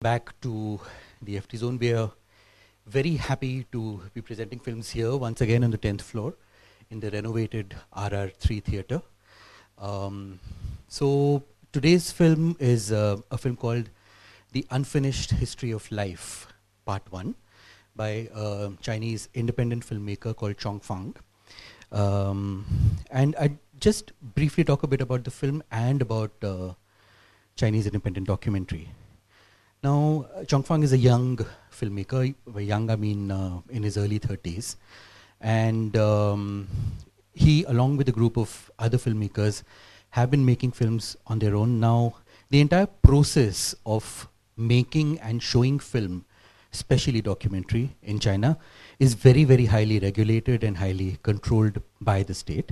Back to the ThefdZone. We are very happy to be presenting films here once again on the 10th floor in the renovated RR3 theatre. So today's film is a film called The Unfinished History of Life, Part 1, by a Chinese independent filmmaker called Cong Feng. And I just briefly talk a bit about the film and about Chinese independent documentary. Now, Cong Feng is a young filmmaker. By young, I mean in his early 30s. And he, along with a group of other filmmakers, have been making films on their own. Now, the entire process of making and showing film, especially documentary in China, is very, very highly regulated and highly controlled by the state.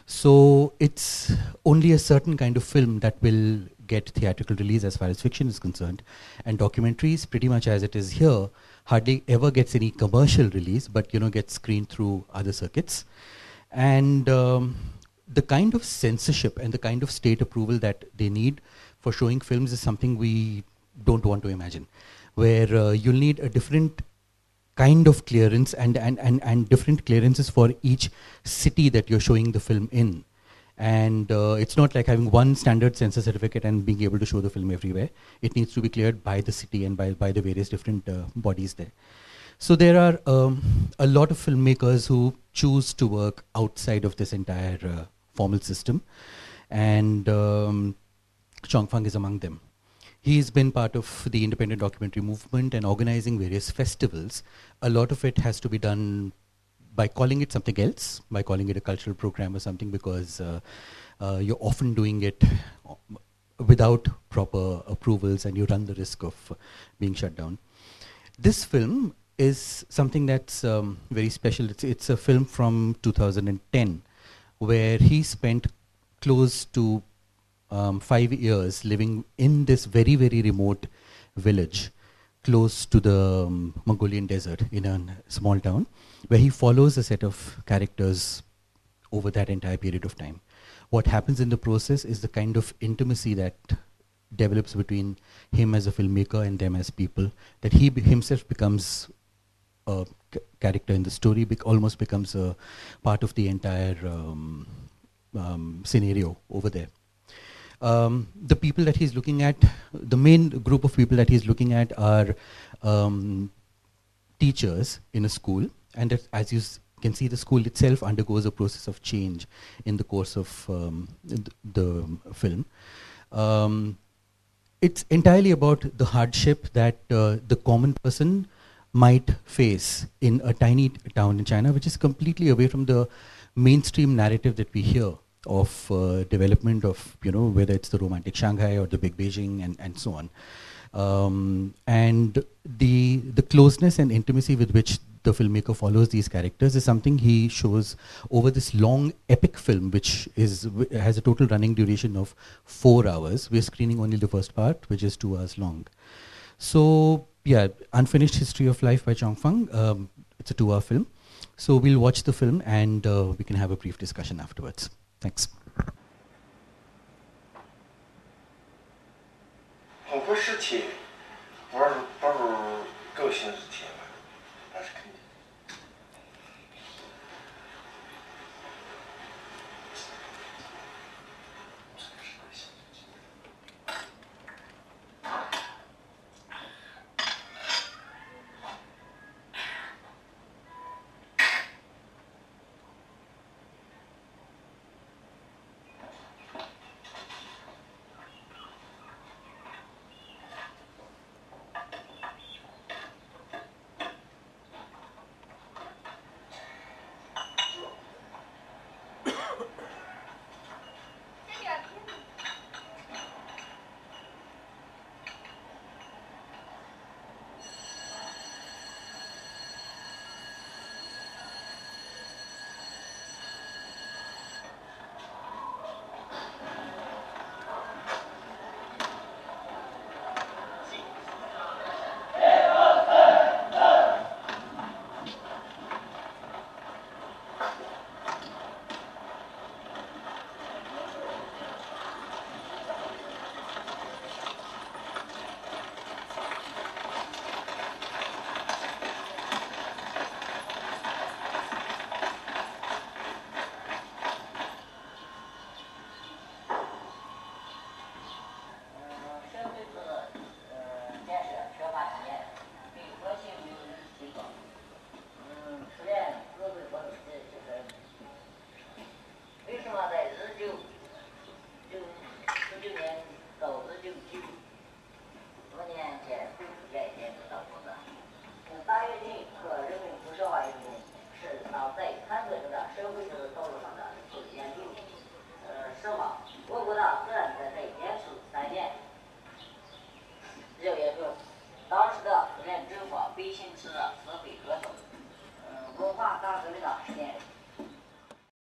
So it's only a certain kind of film that will get theatrical release as far as fiction is concerned. And documentaries, pretty much as it is here, hardly ever gets any commercial release, but gets screened through other circuits. And the kind of censorship and the kind of state approval that they need for showing films is something we don't want to imagine, where you'll need a different kind of clearance and different clearances for each city that you're showing the film in. And it's not like having one standard censor certificate and being able to show the film everywhere. It needs to be cleared by the city and by the various different bodies there. So there are a lot of filmmakers who choose to work outside of this entire formal system. And Cong Feng is among them. He's been part of the independent documentary movement and organizing various festivals. A lot of it has to be done by calling it something else, by calling it a cultural program or something, because you're often doing it without proper approvals and you run the risk of being shut down. This film is something that's very special. It's a film from 2010 where he spent close to 5 years living in this very, very remote village close to the Mongolian desert in a small town, where he follows a set of characters over that entire period of time. What happens in the process is the kind of intimacy that develops between him as a filmmaker and them as people, that he himself becomes a character in the story, almost becomes a part of the entire scenario over there. The people that he's looking at, the main group of people that he's looking at are teachers in a school, and as you can see, the school itself undergoes a process of change in the course of the film. It's entirely about the hardship that the common person might face in a tiny town in China, which is completely away from the mainstream narrative that we hear of development of, whether it's the romantic Shanghai or the big Beijing and so on. And the closeness and intimacy with which the filmmaker follows these characters is something he shows over this long epic film, which has a total running duration of 4 hours. We're screening only the first part, which is 2 hours long. So yeah, Unfinished History of Life by Cong Feng. It's a 2-hour film. So we'll watch the film and we can have a brief discussion afterwards. Thanks. 恐怖事体不是构形事体，